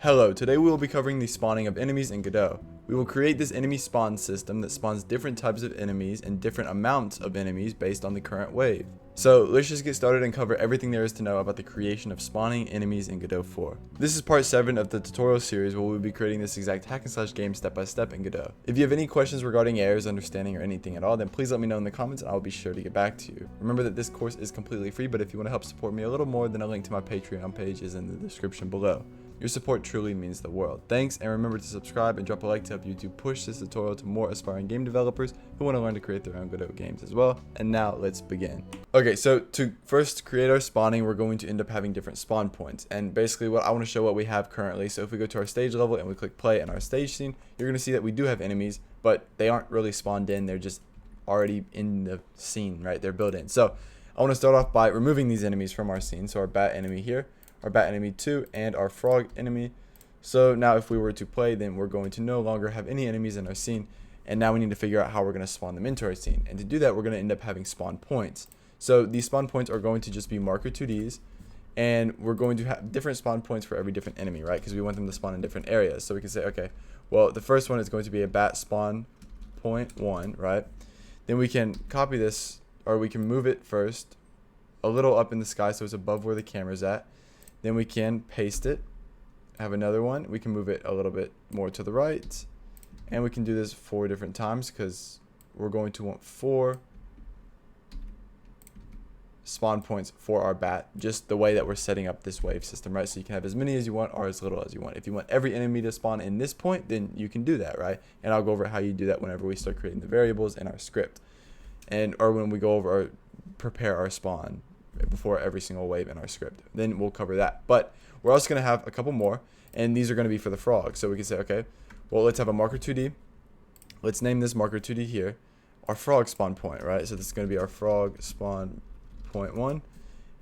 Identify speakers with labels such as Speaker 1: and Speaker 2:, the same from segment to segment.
Speaker 1: Hello, today we will be covering the spawning of enemies in Godot. We will create this enemy spawn system that spawns different types of enemies and different amounts of enemies based on the current wave. So let's just get started and cover everything there is to know about the creation of spawning enemies in Godot 4. This is part 7 of the tutorial series where we will be creating this exact hack and slash game step by step in Godot. If you have any questions regarding errors, understanding, or anything at all, then please let me know in the comments and I will be sure to get back to you. Remember that this course is completely free, but if you want to help support me a little more, then a link to my Patreon page is in the description below. Your support truly means the world. Thanks, and remember to subscribe and drop a like to help YouTube push this tutorial to more aspiring game developers who want to learn to create their own Godot games as well. And now let's begin. Okay, so to first create our spawning, we're going to end up having different spawn points. And basically I want to show what we have currently. So if we go to our stage level and we click play in our stage scene, you're going to see that we do have enemies, but they aren't really spawned in. They're just already in the scene, right? They're built in. So I want to start off by removing these enemies from our scene. So our bat enemy here, our bat enemy 2, and our frog enemy. So now if we were to play, then we're going to no longer have any enemies in our scene, and now we need to figure out how we're going to spawn them into our scene. And to do that, we're going to end up having spawn points. So these spawn points are going to just be marker 2Ds, and we're going to have different spawn points for every different enemy, right? Because we want them to spawn in different areas. So we can say, okay, well, the first one is going to be a bat spawn point 1, right? Then we can copy this, or we can move it first a little up in the sky so it's above where the camera's at. Then we can paste it, have another one. We can move it a little bit more to the right. And we can do this 4 different times because we're going to want 4 spawn points for our bat, just the way that we're setting up this wave system, right? So you can have as many as you want or as little as you want. If you want every enemy to spawn in this point, then you can do that, right? And I'll go over how you do that whenever we start creating the variables in our script. Or when we go over or prepare our spawn before every single wave in our script, then we'll cover that. But we're also going to have a couple more, and these are going to be for the frog. So we can say, okay, well, let's have a marker 2D. Let's name this marker 2D here our frog spawn point, right? So this is going to be our frog spawn point 1,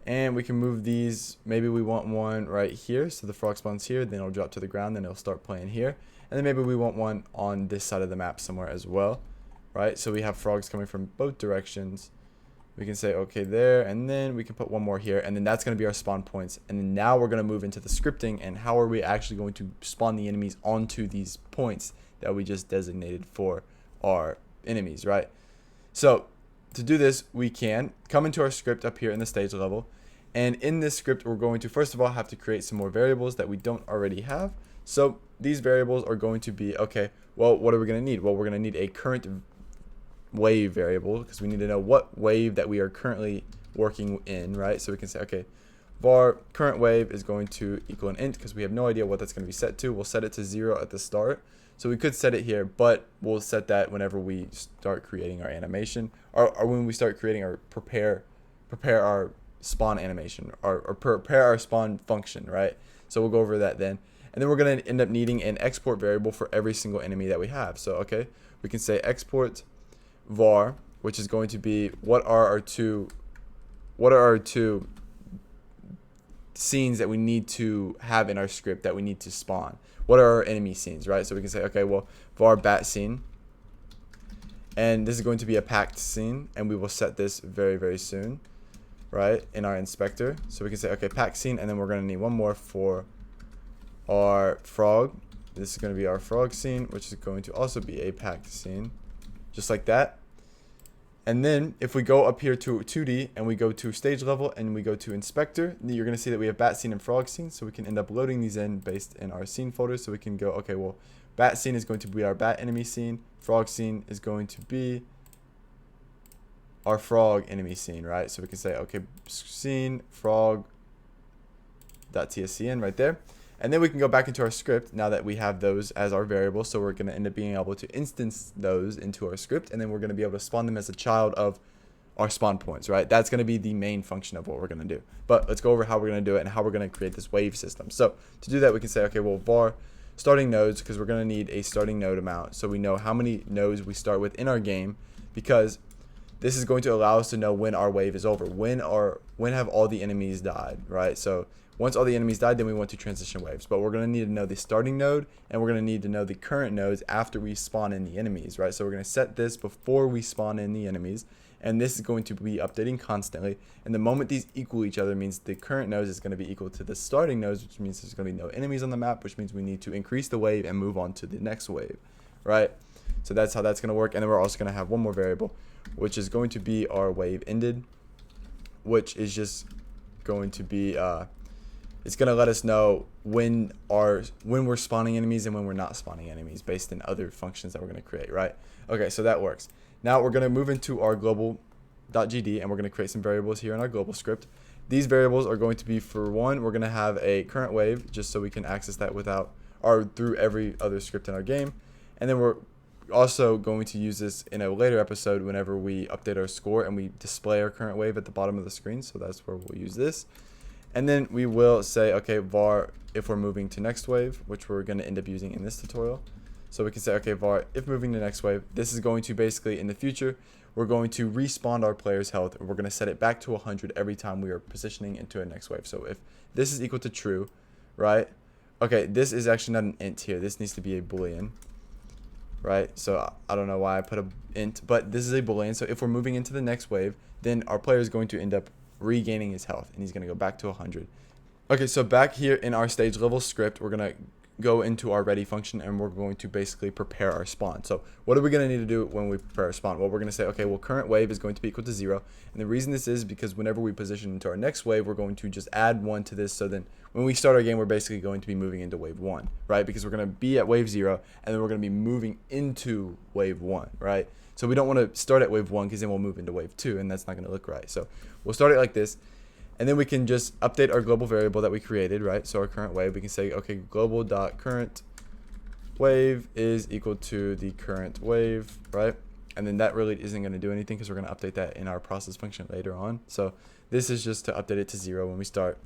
Speaker 1: and we can move these. Maybe we want one right here, so the frog spawns here, then it'll drop to the ground, then it'll start playing here, and then maybe we want one on this side of the map somewhere as well, right? So we have frogs coming from both directions. We can say okay there, and then we can put one more here, and then that's going to be our spawn points. And then now we're going to move into the scripting and how are we actually going to spawn the enemies onto these points that we just designated for our enemies, right? So to do this, we can come into our script up here in the stage level, and in this script we're going to first of all have to create some more variables that we don't already have. So these variables are going to be, okay, well, what are we going to need? Well, we're going to need a current wave variable because we need to know what wave that we are currently working in, right? So we can say, okay, var current wave is going to equal an int because we have no idea what that's going to be set to. We'll set it to 0 at the start. So we could set it here, but we'll set that whenever we start creating our animation, or when we start creating our prepare our spawn animation, or prepare our spawn function, right? So we'll go over that then. And then we're going to end up needing an export variable for every single enemy that we have. So okay, we can say export var, which is going to be what are our two scenes that we need to have in our script that we need to spawn. What are our enemy scenes, right? So we can say, okay, well, var bat scene, and this is going to be a packed scene, and we will set this very, very soon, right, in our inspector. So we can say, okay, packed scene, and then we're going to need one more for our frog. This is going to be our frog scene, which is going to also be a packed scene, just like that. And then if we go up here to 2D and we go to stage level and we go to inspector, you're going to see that we have bat scene and frog scene. So we can end up loading these in based in our scene folder. So we can go, okay, well, bat scene is going to be our bat enemy scene. Frog scene is going to be our frog enemy scene, right? So we can say, okay, scene frog.tscn right there. And then we can go back into our script now that we have those as our variables. So we're going to end up being able to instance those into our script. And then we're going to be able to spawn them as a child of our spawn points, right? That's going to be the main function of what we're going to do. But let's go over how we're going to do it and how we're going to create this wave system. So to do that, we can say, okay, well, var starting nodes, because we're going to need a starting node amount. So we know how many nodes we start with in our game, because this is going to allow us to know when our wave is over. When have all the enemies died, right? So Once all the enemies died, then we want to transition waves. But we're going to need to know the starting node, and we're going to need to know the current nodes after we spawn in the enemies, right? So we're going to set this before we spawn in the enemies, and this is going to be updating constantly. And the moment these equal each other means the current nodes is going to be equal to the starting nodes, which means there's going to be no enemies on the map, which means we need to increase the wave and move on to the next wave, right? So that's how that's going to work. And then we're also going to have one more variable, which is going to be our wave ended, which is just going to be it's going to let us know when we're spawning enemies and when we're not spawning enemies based in other functions that we're going to create, right? Okay, so that works. Now we're going to move into our global.gd, and we're going to create some variables here in our global script. These variables are going to be, for one, we're going to have a current wave just so we can access that without or through every other script in our game. And then we're also going to use this in a later episode whenever we update our score and we display our current wave at the bottom of the screen. So that's where we'll use this. And then we will say, okay, var if we're moving to next wave, which we're going to end up using in this tutorial. So we can say, okay, var if moving to next wave. This is going to basically, in the future, we're going to respawn our player's health, and we're going to set it back to 100 every time we are positioning into a next wave. So if this is equal to true, right? Okay, this is actually not an int here. This needs to be a boolean, right? So I don't know why I put a int, but this is a boolean. So if we're moving into the next wave, then our player is going to end up regaining his health, and he's going to go back to 100. Okay, so back here in our stage level script, we're going to go into our ready function, and we're going to basically prepare our spawn. So what are we going to need to do when we prepare our spawn? Well, we're going to say, okay, well, current wave is going to be equal to 0. And the reason this is because whenever we position into our next wave, we're going to just add 1 to this. So then when we start our game, we're basically going to be moving into wave 1, right? Because we're going to be at wave 0, and then we're going to be moving into wave 1, right? So we don't want to start at wave 1 because then we'll move into wave 2, and that's not going to look right. So we'll start it like this. And then we can just update our global variable that we created, right? So our current wave, we can say, okay, global.current wave is equal to the current wave, right? And then that really isn't going to do anything because we're going to update that in our process function later on. So this is just to update it to 0 when we start.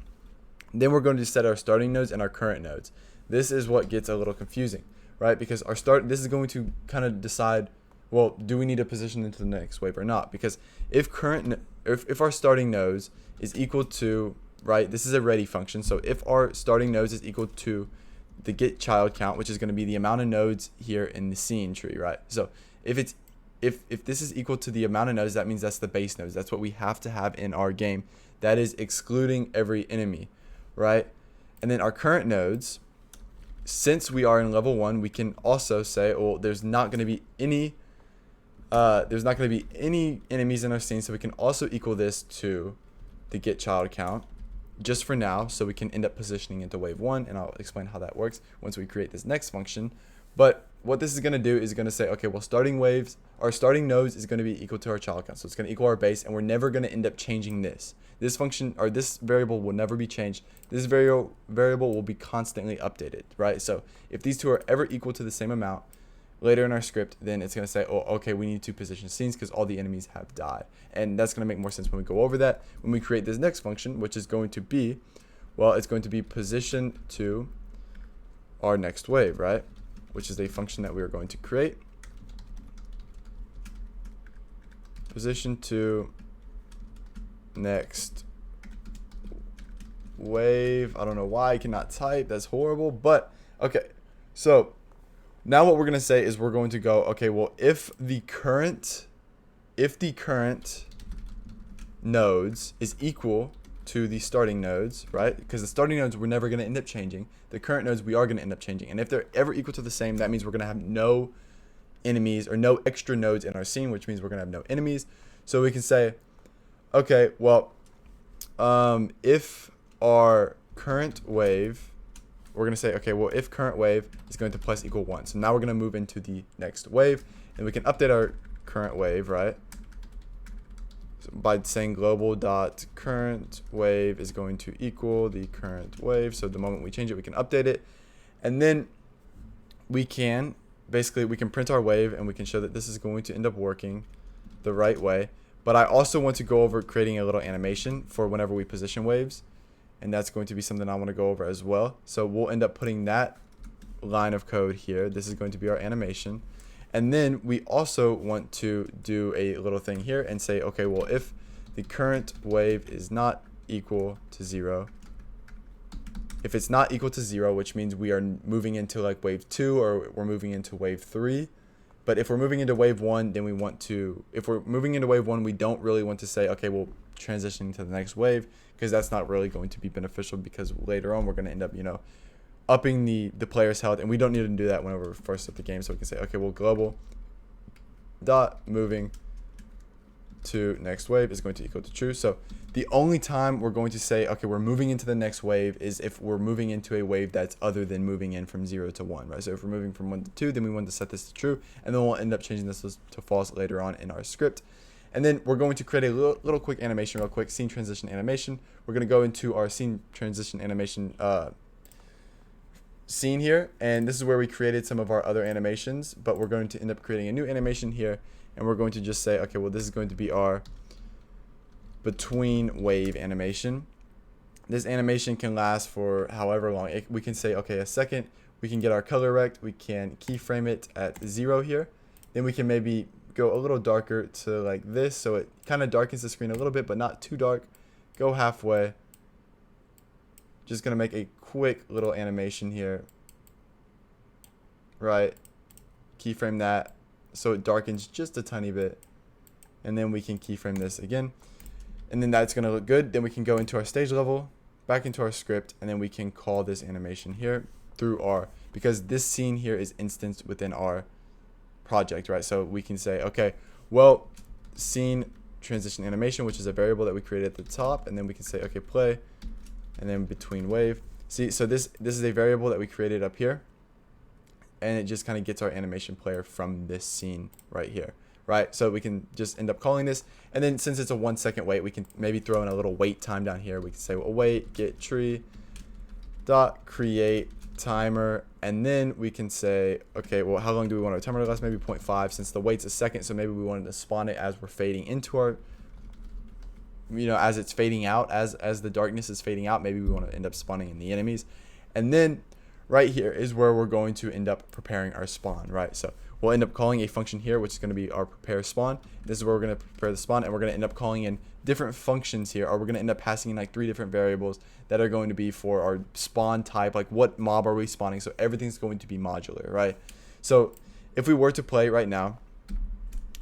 Speaker 1: Then we're going to set our starting nodes and our current nodes. This is what gets a little confusing, right? Because this is going to kind of decide, well, do we need to position into the next wave or not? Because if our starting nodes is equal to, right, this is a ready function. So if our starting nodes is equal to the get child count, which is going to be the amount of nodes here in the scene tree, right? So if this is equal to the amount of nodes, that means that's the base nodes. That's what we have to have in our game. That is excluding every enemy, right? And then our current nodes, since we are in level 1, we can also say, well, there's not going to be any enemies in our scene, so we can also equal this to the get child count just for now, so we can end up positioning into wave 1, and I'll explain how that works once we create this next function. But what this is going to do is going to say, okay, well, our starting nodes is going to be equal to our child count, so it's going to equal our base, and we're never going to end up changing this function, or this variable will never be changed. This variable will be constantly updated, right? So if these two are ever equal to the same amount later in our script, then it's going to say, oh, okay, we need to position scenes because all the enemies have died. And that's going to make more sense when we go over that. When we create this next function, which is going to be, well, it's going to be position to our next wave, right? Which is a function that we are going to create. Position to next wave. I don't know why I cannot type. That's horrible. But, okay. So now what we're going to say is we're going to go, okay, well, if the current nodes is equal to the starting nodes, right? Because the starting nodes we're never going to end up changing. The current nodes we are going to end up changing. And if they're ever equal to the same, that means we're going to have no enemies or no extra nodes in our scene, which means we're going to have no enemies. So we can say, okay, well, if our current wave, we're going to say, okay, well, if current wave is going to plus equal 1. So now we're going to move into the next wave, and we can update our current wave, right? So by saying global.current wave is going to equal the current wave. So the moment we change it, we can update it. And then we can print our wave, and we can show that this is going to end up working the right way. But I also want to go over creating a little animation for whenever we position waves. And that's going to be something I want to go over as well. So we'll end up putting that line of code here. This is going to be our animation. And then we also want to do a little thing here and say, okay, well, if the current wave is not equal to 0, If it's not equal to 0, which means we are moving into like wave 2 or we're moving into wave 3. But if we're moving into wave 1, then we want to, if we're moving into wave 1, we don't really want to say, okay, we'll transition to the next wave, because that's not really going to be beneficial, because later on we're going to end up, upping the player's health, and we don't need to do that whenever we're first at the game. So we can say, okay, well, global dot moving to next wave is going to equal to true. So the only time we're going to say, okay, we're moving into the next wave is if we're moving into a wave that's other than moving in from 0 to 1, right? So if we're moving from 1 to 2, then we want to set this to true, and then we'll end up changing this to false later on in our script. And then we're going to create a little quick animation real quick, scene transition animation. We're going to go into our scene transition animation scene here, and this is where we created some of our other animations, but we're going to end up creating a new animation here, and we're going to just say, okay, well, this is going to be our between wave animation. This animation can last for however long. We can say, okay, a second. We can get our color rect. We can keyframe it at 0 here. Then we can maybe go a little darker to like this, so it kind of darkens the screen a little bit, but not too dark. Go halfway. Just gonna make a quick little animation here, right? Keyframe that so it darkens just a tiny bit, and then we can keyframe this again, and then that's gonna look good. Then we can go into our stage level, back into our script, and then we can call this animation here through our, because this scene here is instanced within our project, right? So we can say, okay, well, scene transition animation, which is a variable that we created at the top, and then we can say, okay, play, and then between wave. See, so this is a variable that we created up here, and it just kind of gets our animation player from this scene right here, right? So we can just end up calling this, and then since it's a 1 second wait, we can maybe throw in a little wait time down here. We can say, well, wait, get tree dot create timer, and then we can say, okay, well, how long do we want our timer to last? Maybe 0.5, since the wait's a second, so maybe we wanted to spawn it as we're fading into our, as it's fading out, as the darkness is fading out, maybe we want to end up spawning in the enemies. And then right here is where we're going to end up preparing our spawn, right? So we'll end up calling a function here, which is going to be our prepare spawn. This is where we're going to prepare the spawn, and we're going to end up calling in different functions here, or we're going to end up passing in like 3 different variables that are going to be for our spawn type, like what mob are we spawning. So everything's going to be modular, right? So if we were to play right now,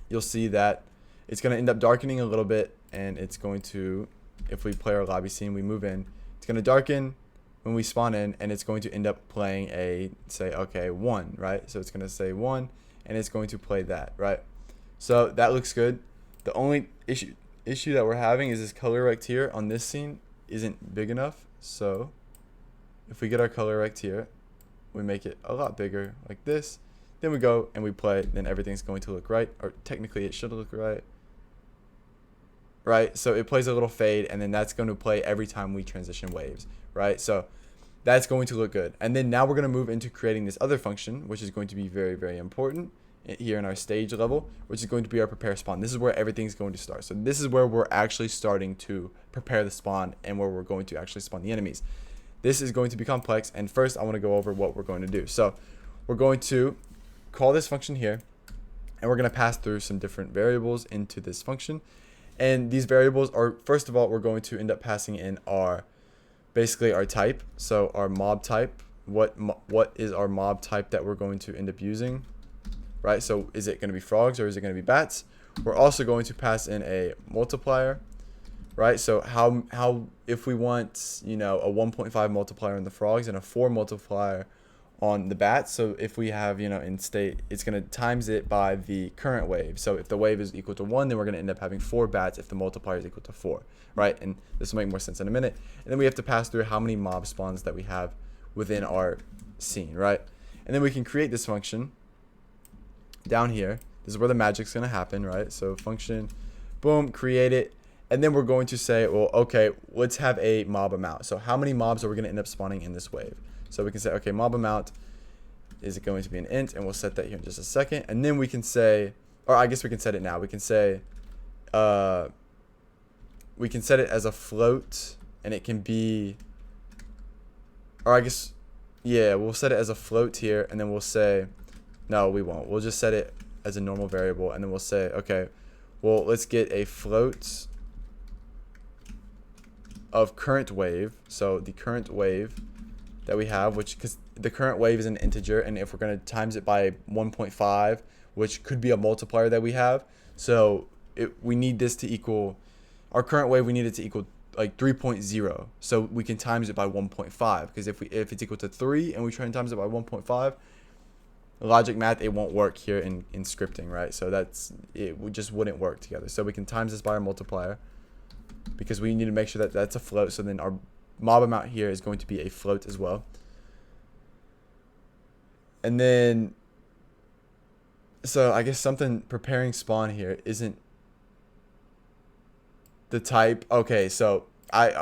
Speaker 1: you'll see that it's going to end up darkening a little bit, and it's going to, if we play our lobby scene, we move in, it's going to darken when we spawn in, and it's going to end up playing a, say, okay, 1, right? So it's going to say 1, and it's going to play that, right? So that looks good. The only issue that we're having is this color rect here on this scene isn't big enough. So if we get our color rect here, we make it a lot bigger like this, then we go and we play, then everything's going to look right, or technically it should look right. Right, so it plays a little fade, and then that's going to play every time we transition waves, right? So that's going to look good. And then now we're going to move into creating this other function, which is going to be very, very important here in our stage level, which is going to be our prepare spawn. This is where everything's going to start. So this is where we're actually starting to prepare the spawn, and where we're going to actually spawn the enemies. This is going to be complex, and first I want to go over what we're going to do. So we're going to call this function here, and we're going to pass through some different variables into this function. And these variables are, first of all, we're going to end up passing in basically our type. So our mob type, what is our mob type that we're going to end up using, right? So is it going to be frogs or is it going to be bats? We're also going to pass in a multiplier, right? So how if we want, a 1.5 multiplier on the frogs and a 4 multiplier on the bats. So if we have, in state, it's going to times it by the current wave. So if the wave is equal to 1, then we're going to end up having 4 bats if the multiplier is equal to 4, right? And this will make more sense in a minute. And then we have to pass through how many mob spawns that we have within our scene, right? And then we can create this function down here. This is where the magic's going to happen, right? So function, boom, create it. And then we're going to say, well, okay, let's have a mob amount. So how many mobs are we going to end up spawning in this wave? So we can say, okay, mob amount is going to be an int, and we'll set that here in just a second. And then we can say, or I guess we can set it now. We can say, we can set it as a float, and it can be, or I guess, yeah, we'll set it as a float here, and then we'll say, no, we won't. We'll just set it as a normal variable, and then we'll say, okay, well, let's get a float of current wave. So the current wave that we have, which because the current wave is an integer, and if we're going to times it by 1.5, which could be a multiplier that we have, so we need this to equal our current wave. We need it to equal like 3.0, so we can times it by 1.5, because if it's equal to 3 and we try and times it by 1.5, logic math, it won't work here in scripting, right? So it just wouldn't work together. So we can times this by our multiplier, because we need to make sure that that's a float. So then our mob amount here is going to be a float as well. And then, so I guess something preparing spawn here isn't the type. Okay, so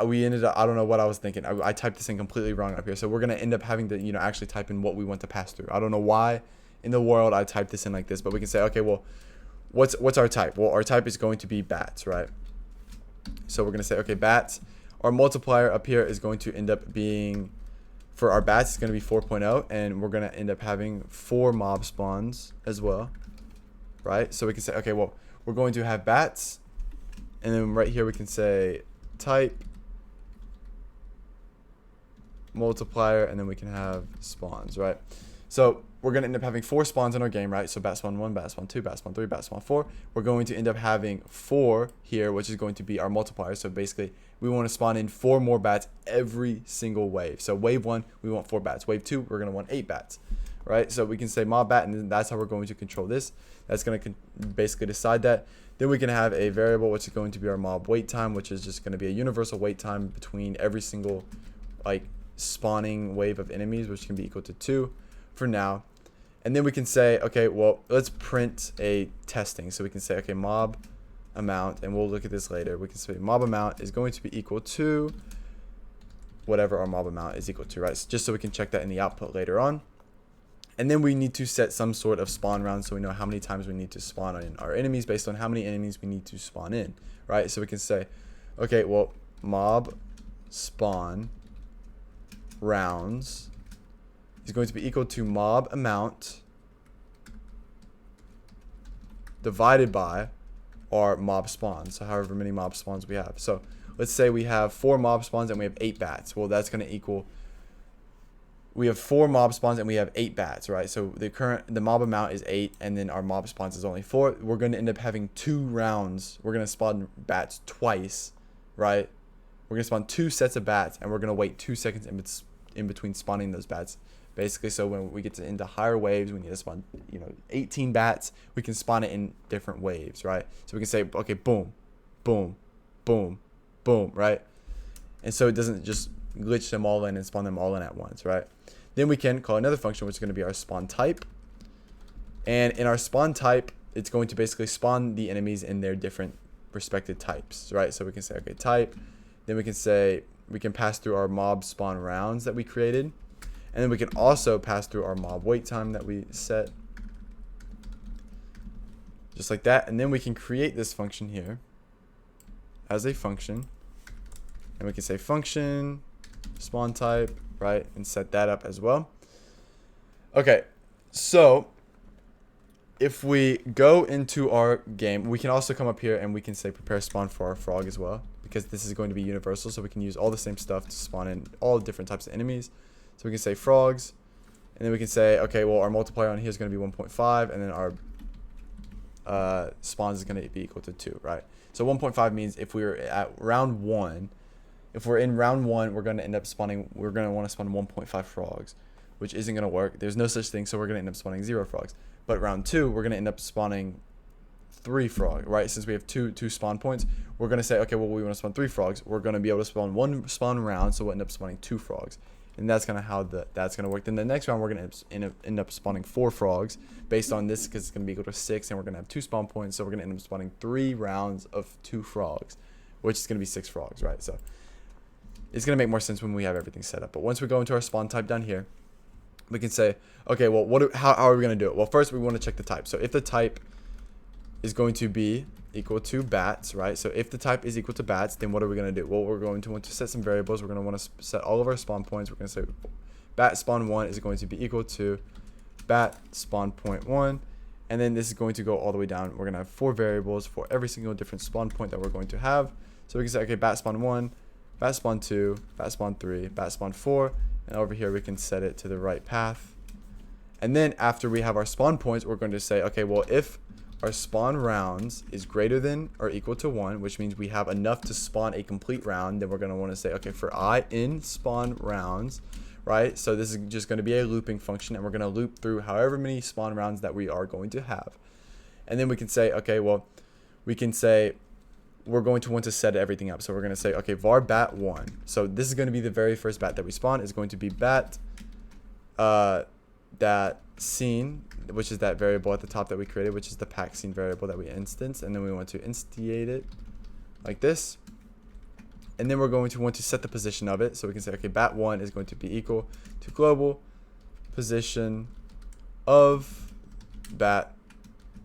Speaker 1: we ended up, I don't know what I was thinking. I typed this in completely wrong up here. So we're going to end up having to, actually type in what we want to pass through. I don't know why in the world I typed this in like this, but we can say, okay, well, what's our type? Well, our type is going to be bats, right? So we're going to say, okay, bats. Our multiplier up here is going to end up being, for our bats, it's going to be 4.0, and we're going to end up having 4 mob spawns as well, right? So we can say, okay, well, we're going to have bats, and then right here we can say type multiplier, and then we can have spawns, right? So we're going to end up having 4 spawns in our game, right? So bat spawn 1, bat spawn 2, bat spawn 3, bat spawn 4. We're going to end up having 4 here, which is going to be our multiplier. So basically, we want to spawn in 4 more bats every single wave. So wave 1, we want 4 bats. Wave 2, we're going to want 8 bats, right? So we can say mob bat, and then that's how we're going to control this. That's going to basically decide that. Then we can have a variable, which is going to be our mob wait time, which is just going to be a universal wait time between every single spawning wave of enemies, which can be equal to 2 for now. And then we can say, okay, well, let's print a testing. So we can say, okay, mob amount, and we'll look at this later. We can say mob amount is going to be equal to whatever our mob amount is equal to, right? So just so we can check that in the output later on. And then we need to set some sort of spawn round, so we know how many times we need to spawn in our enemies based on how many enemies we need to spawn in, right? So we can say, okay, well, mob spawn rounds is going to be equal to mob amount divided by our mob spawns, so however many mob spawns we have. So let's say we have 4 mob spawns and we have 8 bats. Well, that's going to equal, we have 4 mob spawns and we have 8 bats, right? So the mob amount is 8, and then our mob spawns is only 4. We're going to end up having 2 rounds. We're going to spawn bats twice, right? We're going to spawn 2 sets of bats, and we're going to wait 2 seconds in between spawning those bats. Basically, so when we get into higher waves, we need to spawn, 18 bats. We can spawn it in different waves, right? So we can say, okay, boom, boom, boom, boom, right? And so it doesn't just glitch them all in and spawn them all in at once, right? Then we can call another function, which is going to be our spawn type. And in our spawn type, it's going to basically spawn the enemies in their different respective types, right? So we can say, okay, type. Then we can say, we can pass through our mob spawn rounds that we created. And then we can also pass through our mob wait time that we set. Just like that. And then we can create this function here as a function. And we can say function, spawn type, right? And set that up as well. Okay, so if we go into our game, we can also come up here and we can say prepare spawn for our frog as well, because this is going to be universal. So we can use all the same stuff to spawn in all different types of enemies. So we can say frogs, and then we can say, okay, well, our multiplier on here is going to be 1.5, and then our spawns is going to be equal to 2, right? So 1.5 means if we're at round 1, if we're in round 1, we're going to end up spawning, we're going to want to spawn 1.5 frogs, which isn't going to work. There's no such thing, so we're going to end up spawning 0 frogs. But round 2, we're going to end up spawning 3 frogs, right? Since we have two spawn points, we're going to say, okay, well, we want to spawn 3 frogs. We're going to be able to spawn 1 spawn round, so we'll end up spawning 2 frogs. And that's kind of how that's going to work. Then the next round, we're going to end up spawning 4 frogs based on this, because it's going to be equal to 6, and we're going to have 2 spawn points. So we're going to end up spawning 3 rounds of 2 frogs, which is going to be 6 frogs, right? So it's going to make more sense when we have everything set up. But once we go into our spawn type down here, we can say, okay, well, how are we going to do it? Well, first we want to check the type. So if the type is going to be equal to bats, right? So if the type is equal to bats, then what are we going to do? Well, we're going to want to set some variables. We're going to want to set all of our spawn points. We're going to say bat spawn 1 is going to be equal to bat spawn point 1, and then this is going to go all the way down. We're going to have 4 variables for every single different spawn point that we're going to have. So we can say, okay, bat spawn 1, bat spawn 2, bat spawn 3, bat spawn 4, And over here, we can set it to the right path. And then after we have our spawn points, we're going to say, okay, well, if our spawn rounds is greater than or equal to 1, which means we have enough to spawn a complete round, then we're going to want to say, okay, for I in spawn rounds, right? So this is just going to be a looping function, and we're going to loop through however many spawn rounds that we are going to have. And then we can say, okay, well, we can say we're going to want to set everything up. So we're going to say, okay, var bat1. So this is going to be the very first bat that we spawn. Is going to be bat that scene, which is that variable at the top that we created, which is the pack scene variable that we instance. And then we want to instantiate it like this. And then we're going to want to set the position of it. So we can say, okay, bat1 is going to be equal to global position of bat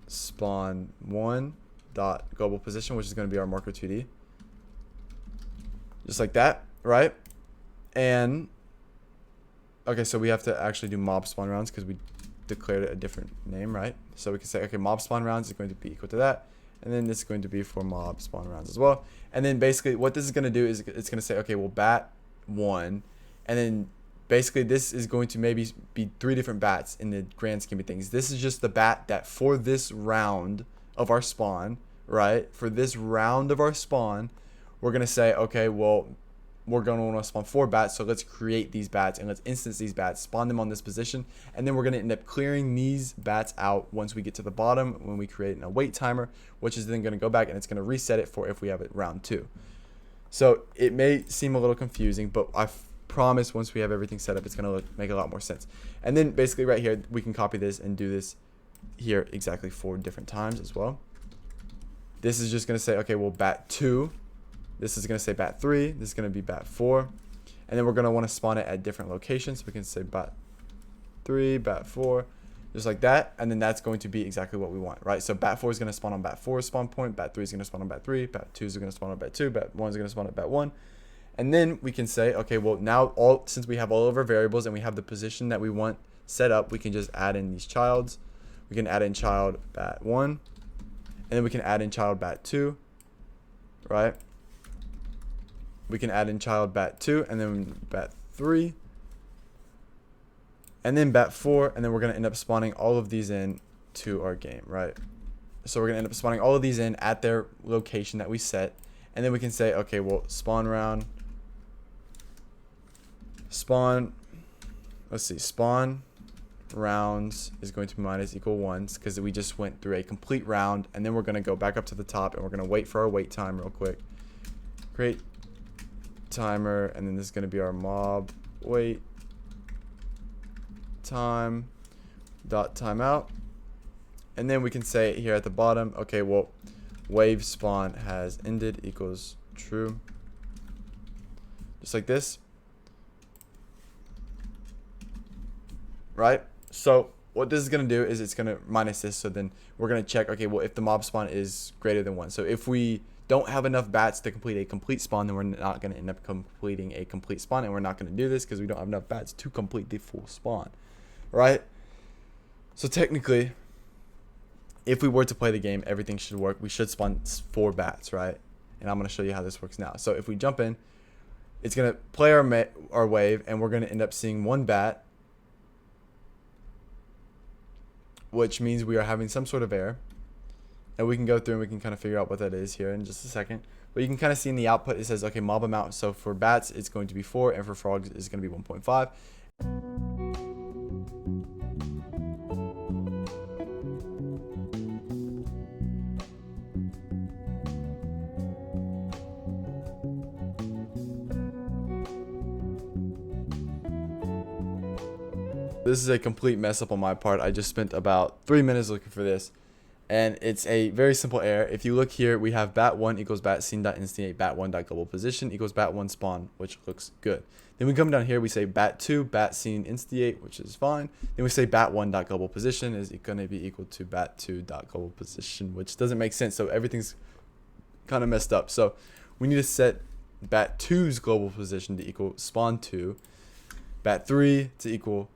Speaker 1: spawn 1 dot global position, which is going to be our marker 2D, just like that, right? And okay, so we have to actually do mob spawn rounds because we declared it a different name, right? So we can say, okay, mob spawn rounds is going to be equal to that, and then this is going to be for mob spawn rounds as well. And then basically what this is going to do is it's going to say, okay, well, bat 1, and then basically this is going to maybe be 3 different bats in the grand scheme of things. This is just the bat that for this round of our spawn, right? For this round of our spawn, we're going to say, okay, well, we're going to want to spawn 4 bats, so let's create these bats and let's instance these bats, spawn them on this position, and then we're going to end up clearing these bats out once we get to the bottom when we create an await timer, which is then going to go back and it's going to reset it for if we have it round 2. So it may seem a little confusing, but I promise once we have everything set up, it's going to make a lot more sense. And then basically right here, we can copy this and do this here exactly 4 different times as well. This is just going to say, okay, well, bat 2. This is going to say bat 3. This is going to be bat 4. And then we're going to want to spawn it at different locations. So we can say bat 3, bat 4, just like that. And then that's going to be exactly what we want, right? So bat 4 is going to spawn on bat 4 spawn point. Bat 3 is going to spawn on bat 3. Bat 2 is going to spawn on bat 2. Bat 1 is going to spawn at bat 1. And then we can say, okay, well, now since we have all of our variables and we have the position that we want set up, we can just add in these childs. We can add in child bat 1. And then we can add in child bat 2, right? We can add in child bat 2 and then bat 3 and then bat 4, and then we're going to end up spawning all of these in to our game, right? So we're going to end up spawning all of these in at their location that we set, and then we can say, okay, well, spawn round, spawn rounds is going to be minus equal 1 because we just went through a complete round, and then we're going to go back up to the top and we're going to wait for our wait time real quick. Create timer, and then this is going to be our mob wait time dot timeout, and then we can say here at the bottom, okay, well, wave spawn has ended equals true, just like this, right? So what this is going to do is it's going to minus this, so then we're going to check, okay, well, if the mob spawn is greater than 1. So if we don't have enough bats to complete a complete spawn, then we're not going to end up completing a complete spawn, and we're not going to do this because we don't have enough bats to complete the full spawn, right? So technically, if we were to play the game, everything should work. We should spawn 4 bats, right? And I'm going to show you how this works now. So if we jump in, it's going to play our wave, and we're going to end up seeing 1 bat, which means we are having some sort of error. And we can go through and we can kind of figure out what that is here in just a second. But you can kind of see in the output, it says, okay, mob amount. So for bats, it's going to be 4, and for frogs, it's going to be 1.5. This is a complete mess up on my part. I just spent about 3 minutes looking for this. And it's a very simple error. If you look here, we have bat1 equals bat scene.instantiate bat1.global position equals bat1 spawn, which looks good. Then we come down here, we say bat2 bat scene instantiate, which is fine. Then we say bat1.global position is going to be equal to bat2.global position, which doesn't make sense. So everything's kind of messed up. So we need to set bat2's global position to equal spawn2, bat3 to equal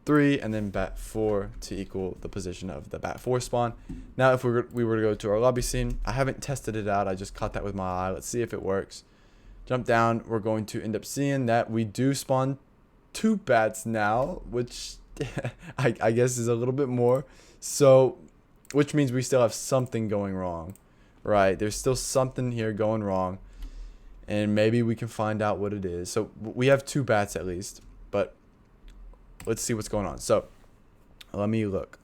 Speaker 1: 3, and then bat 4 to equal the position of the bat 4 spawn. Now if we were to go to our lobby scene, I haven't tested it out, I just caught that with my eye. Let's see if it works. Jump down, we're going to end up seeing that we do spawn 2 bats now, which I guess is a little bit more. So, which means we still have something going wrong, right? There's still something here going wrong, and maybe we can find out what it is. So we have 2 bats at least, but let's see what's going on. So let me look.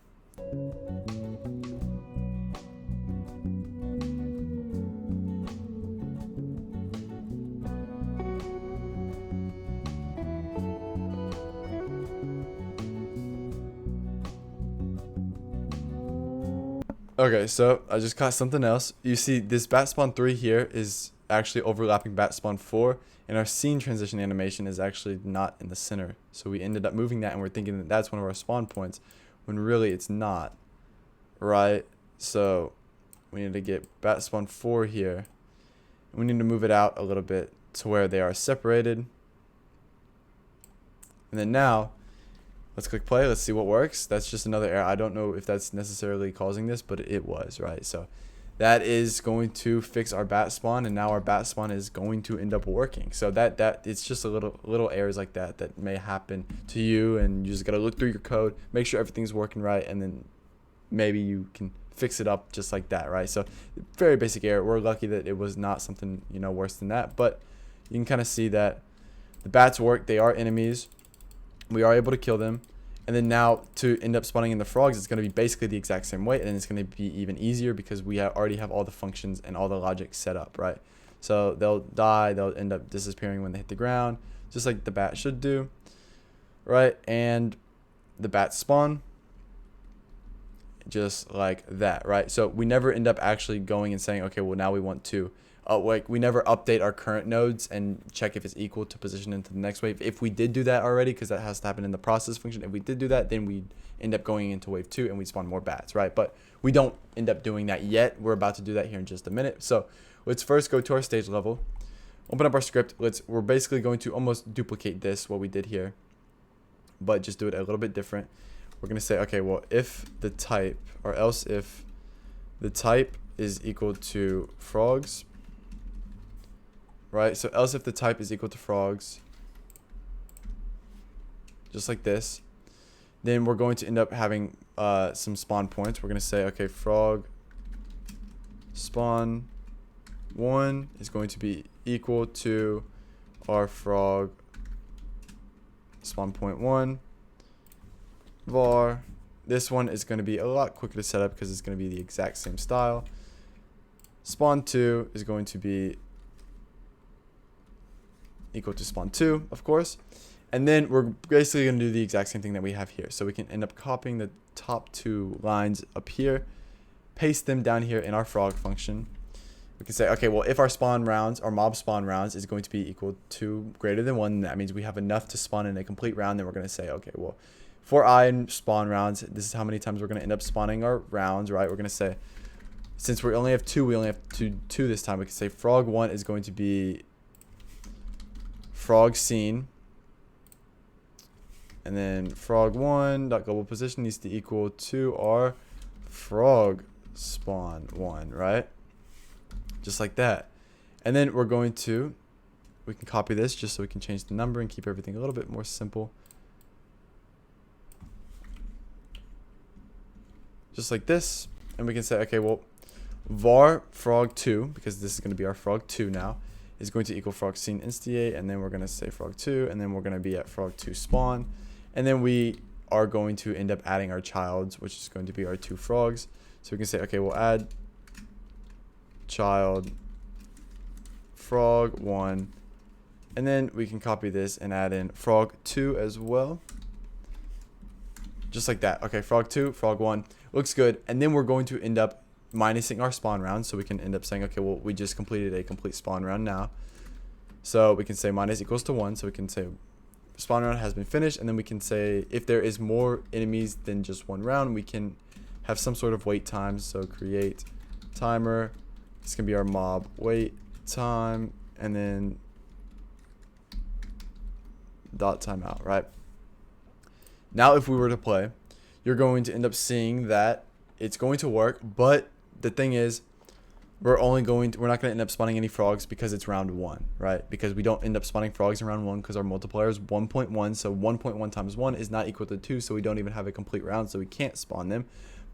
Speaker 1: Okay, so I just caught something else. You see this bat spawn 3 here is actually overlapping bat spawn 4, and our scene transition animation is actually not in the center. So we ended up moving that, and we're thinking that that's one of our spawn points, when really it's not, right? So we need to get bat spawn 4 here. We need to move it out a little bit to where they are separated. And then now, let's click play. Let's see what works. That's just another error. I don't know if that's necessarily causing this, but it was, right? So that is going to fix our bat spawn, and now our bat spawn is going to end up working. So that it's just a little errors like that may happen to you, and you just gotta look through your code, make sure everything's working right, and then maybe you can fix it up just like that, right? So very basic error. We're lucky that it was not something worse than that, but you can kind of see that the bats work. They are enemies. We are able to kill them. And then now to end up spawning in the frogs, it's going to be basically the exact same way. And then it's going to be even easier because we already have all the functions and all the logic set up, right? So they'll die. They'll end up disappearing when they hit the ground, just like the bat should do, right? And the bats spawn just like that, right? So we never end up actually going and saying, okay, well, now we want to. Like we never update our current nodes and check if it's equal to position into the next wave. If we did do that already, because that has to happen in the process function, if we did do that, then we'd end up going into wave 2 and we'd spawn more bats, right? But we don't end up doing that yet. We're about to do that here in just a minute. So let's first go to our stage level, open up our script. We're basically going to almost duplicate this, what we did here, but just do it a little bit different. We're going to say, okay, well, if the type, or else if the type is equal to frogs, right? So else if the type is equal to frogs, just like this, then we're going to end up having some spawn points. We're going to say, okay, frog spawn 1 is going to be equal to our frog spawn point 1 var. This one is going to be a lot quicker to set up because it's going to be the exact same style. Spawn 2 is going to be equal to spawn 2, of course. And then we're basically going to do the exact same thing that we have here. So we can end up copying the top 2 lines up here, paste them down here in our frog function. We can say, okay, well, if our spawn rounds, our mob spawn rounds is going to be equal to greater than 1, that means we have enough to spawn in a complete round. Then we're going to say, okay, well, for I spawn rounds, this is how many times we're going to end up spawning our rounds, right? We're going to say, since we only have 2, we only have two this time. We can say frog 1 is going to be frog scene, and then frog 1 dot global position needs to equal to our frog spawn 1, right? Just like that. And then we can copy this just so we can change the number and keep everything a little bit more simple, just like this. And we can say, okay, well, var frog 2, because this is going to be our frog 2 now, is going to equal frog scene instigate, and then we're going to say frog 2, and then we're going to be at frog 2 spawn, and then we are going to end up adding our childs, which is going to be our 2 frogs. So we can say, okay, we'll add child frog 1, and then we can copy this and add in frog 2 as well, just like that. Okay, frog 2, frog 1 looks good. And then we're going to end up minusing our spawn round, so we can end up saying, okay, well, we just completed a complete spawn round now, so we can say minus equals to 1, so we can say spawn round has been finished. And then we can say if there is more enemies than just 1 round, we can have some sort of wait time. So create timer, this can be our mob wait time, and then dot timeout, right? Now if we were to play, you're going to end up seeing that it's going to work, but the thing is, we're not going to end up spawning any frogs because it's round 1, right? Because we don't end up spawning frogs in round 1 because our multiplier is 1.1. So 1.1 times 1 is not equal to 2. So we don't even have a complete round. So we can't spawn them.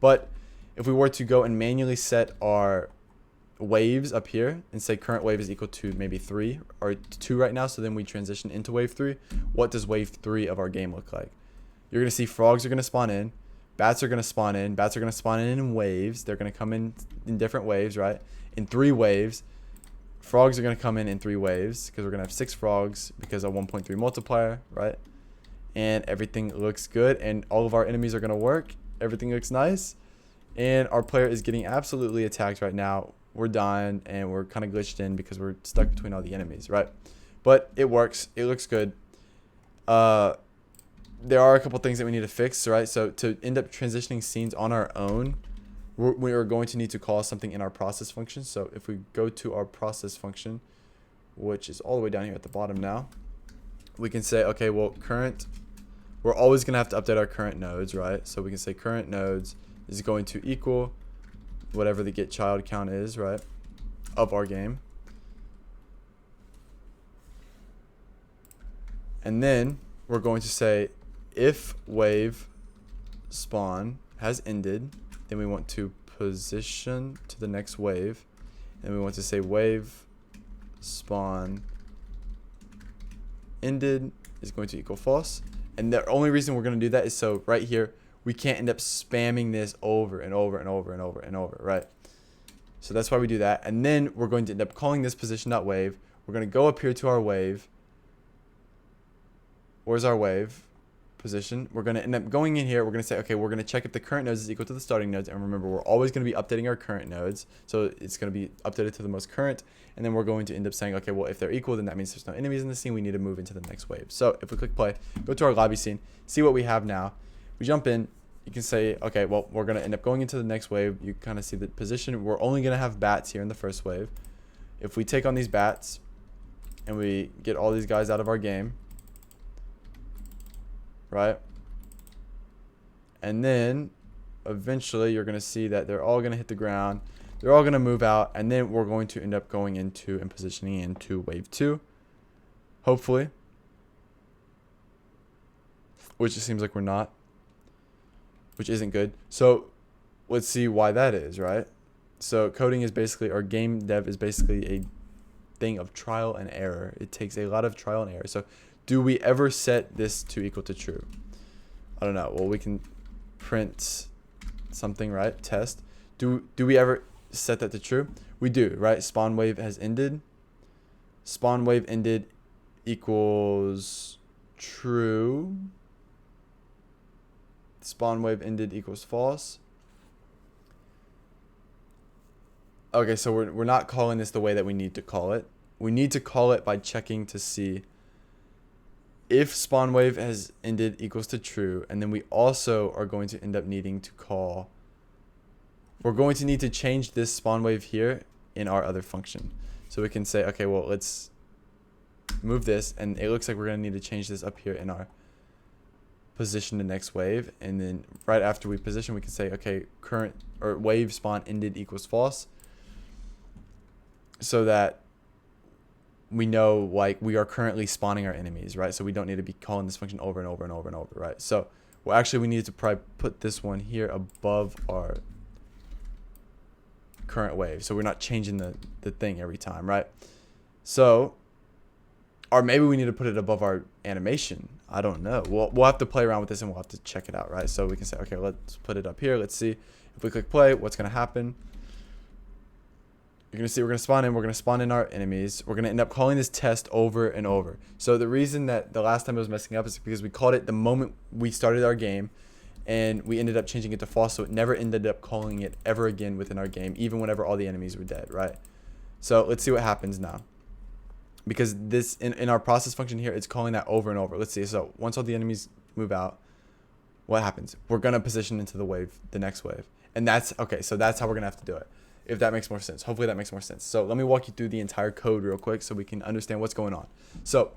Speaker 1: But if we were to go and manually set our waves up here and say current wave is equal to maybe 3 or 2 right now, so then we transition into wave 3, what does wave 3 of our game look like? You're going to see frogs are going to spawn in, bats are going to spawn in, bats are going to spawn in waves. They're going to come in different waves, right? In 3 waves. Frogs are going to come in 3 waves because we're going to have 6 frogs because of 1.3 multiplier, right? And everything looks good and all of our enemies are going to work. Everything looks nice and our player is getting absolutely attacked right now. We're dying and we're kind of glitched in because we're stuck between all the enemies, right? But it works. It looks good. There are a couple things that we need to fix, right? So to end up transitioning scenes on our own, we are going to need to call something in our process function. So if we go to our process function, which is all the way down here at the bottom now, we can say, okay, well, we're always going to have to update our current nodes, right? So we can say current nodes is going to equal whatever the get child count is, right, of our game. And then we're going to say if wave spawn has ended, then we want to position to the next wave. And we want to say wave spawn ended is going to equal false. And the only reason we're going to do that is so right here, we can't end up spamming this over and over and over and over and over, right? So that's why we do that. And then we're going to end up calling this position.wave. We're going to go up here to our wave. Where's our wave position? We're going to end up going in here. We're going to say, okay, we're going to check if the current nodes is equal to the starting nodes. And remember, we're always going to be updating our current nodes. So it's going to be updated to the most current. And then we're going to end up saying, okay, well, if they're equal, then that means there's no enemies in the scene. We need to move into the next wave. So if we click play, go to our lobby scene, see what we have now. We jump in. You can say, okay, well, we're going to end up going into the next wave. You kind of see the position. We're only going to have bats here in the first wave. If we take on these bats and we get all these guys out of our game, right? And then eventually you're going to see that they're all going to hit the ground. They're all going to move out. And then we're going to end up going into and positioning into wave 2. Hopefully. Which it seems like we're not. Which isn't good. So let's see why that is, right? So coding is basically, or game dev is basically a thing of trial and error. It takes a lot of trial and error. So do we ever set this to equal to true? I don't know. Well, we can print something, right? Test. Do we ever set that to true? We do, right? Spawn wave has ended. Spawn wave ended equals true. Spawn wave ended equals false. Okay, so we're not calling this the way that we need to call it. We need to call it by checking to see if spawn wave has ended equals to true. And then we also are going to end up needing to call, we're going to need to change this spawn wave here in our other function. So we can say, okay, well, let's move this. And it looks like we're going to need to change this up here in our position to next wave. And then right after we position, we can say, okay, current or wave spawn ended equals false, so that we know like we are currently spawning our enemies, right? So we don't need to be calling this function over and over and over and over, right? So well, actually we need to probably put this one here above our current wave, so we're not changing the thing every time, right? So, or maybe we need to put it above our animation. I don't know. We'll have to play around with this and we'll have to check it out, right? So we can say, okay, let's put it up here. Let's see if we click play, what's going to happen. You're going to see we're going to spawn in. We're going to spawn in our enemies. We're going to end up calling this test over and over. So the reason that the last time it was messing up is because we called it the moment we started our game, and we ended up changing it to false, so it never ended up calling it ever again within our game, even whenever all the enemies were dead, right? So let's see what happens now. Because this in our process function here, it's calling that over and over. Let's see. So once all the enemies move out, what happens? We're going to position into the wave, the next wave. And that's, okay, so that's how we're going to have to do it. If that makes more sense. Hopefully that makes more sense. So let me walk you through the entire code real quick so we can understand what's going on. So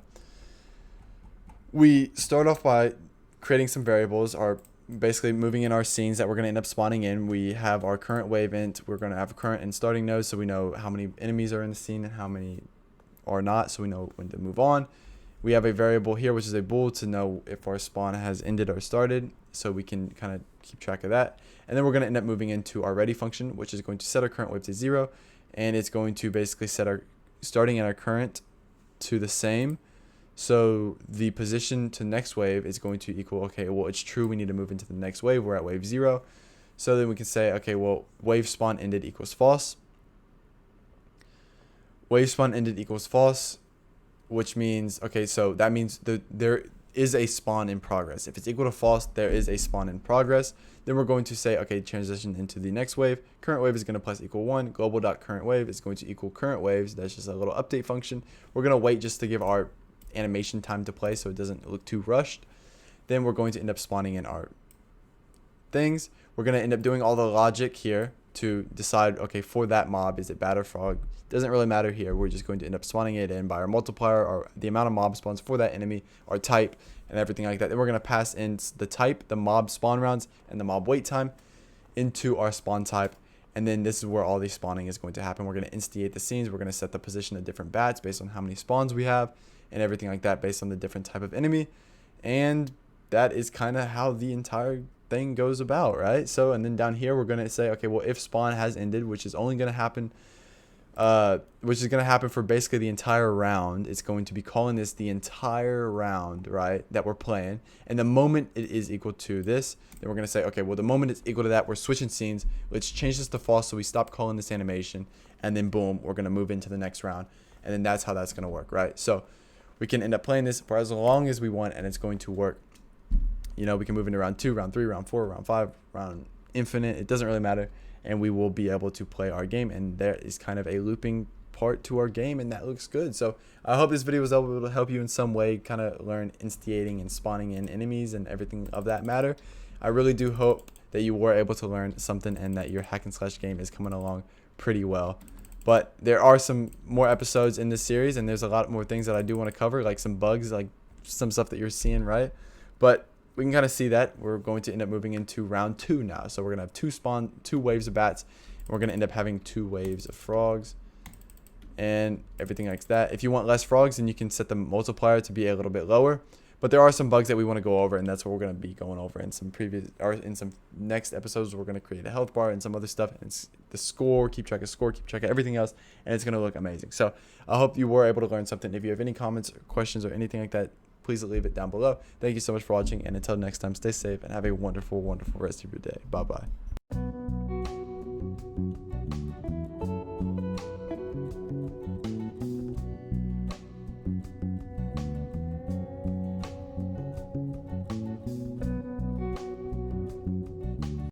Speaker 1: we start off by creating some variables. Our basically moving in our scenes that we're going to end up spawning in. We have our current wave int. We're going to have a current and starting node, so we know how many enemies are in the scene and how many are not, so we know when to move on. We have a variable here, which is a bool, to know if our spawn has ended or started, so we can kind of keep track of that. And then we're going to end up moving into our ready function, which is going to set our current wave to 0, and it's going to basically set our starting and our current to the same. So the position to next wave is going to equal, okay, well, it's true, we need to move into the next wave. We're at wave 0. So then we can say, okay, well, wave spawn ended equals false. Wave spawn ended equals false, which means, okay, so that means there is a spawn in progress. If it's equal to false, there is a spawn in progress. Then we're going to say, okay, transition into the next wave. Current wave is going to plus equal 1. Global.current wave is going to equal current waves. That's just a little update function. We're going to wait just to give our animation time to play so it doesn't look too rushed. Then we're going to end up spawning in our things. We're going to end up doing all the logic here to decide, okay, for that mob, is it bat or frog? Doesn't really matter here. We're just going to end up spawning it in by our multiplier, or the amount of mob spawns for that enemy, our type, and everything like that. Then we're going to pass in the type, the mob spawn rounds, and the mob wait time into our spawn type. And then this is where all the spawning is going to happen. We're going to instigate the scenes. We're going to set the position of different bats based on how many spawns we have, and everything like that based on the different type of enemy. And that is kind of how the entire thing goes about, right? So, and then down here we're going to say, okay, well, if spawn has ended, which is only going to happen for basically the entire round. It's going to be calling this the entire round, right, that we're playing. And the moment it is equal to this, then we're going to say, okay, well, the moment it's equal to that, we're switching scenes. Let's change this to false so we stop calling this animation. And then boom, we're going to move into the next round. And then that's how that's going to work, right? So we can end up playing this for as long as we want, and it's going to work. You know, we can move into round 2, round 3, round 4, round 5, round infinite. It doesn't really matter. And we will be able to play our game. And there is kind of a looping part to our game, and that looks good. So I hope this video was able to help you in some way kind of learn instigating and spawning in enemies and everything of that matter. I really do hope that you were able to learn something and that your hack and slash game is coming along pretty well. But there are some more episodes in this series, and there's a lot more things that I do want to cover, like some bugs, like some stuff that you're seeing, right? But we can kind of see that we're going to end up moving into round 2 now. So we're going to have two waves of bats, and we're going to end up having 2 waves of frogs and everything like that. If you want less frogs, then you can set the multiplier to be a little bit lower. But there are some bugs that we want to go over, and that's what we're going to be going over in some next episodes. We're going to create a health bar and some other stuff, and it's the score, keep track of everything else, and it's going to look amazing. So I hope you were able to learn something. If you have any comments or questions or anything like that, please leave it down below. Thank you so much for watching, and until next time, stay safe and have a wonderful, wonderful rest of your day. Bye-bye.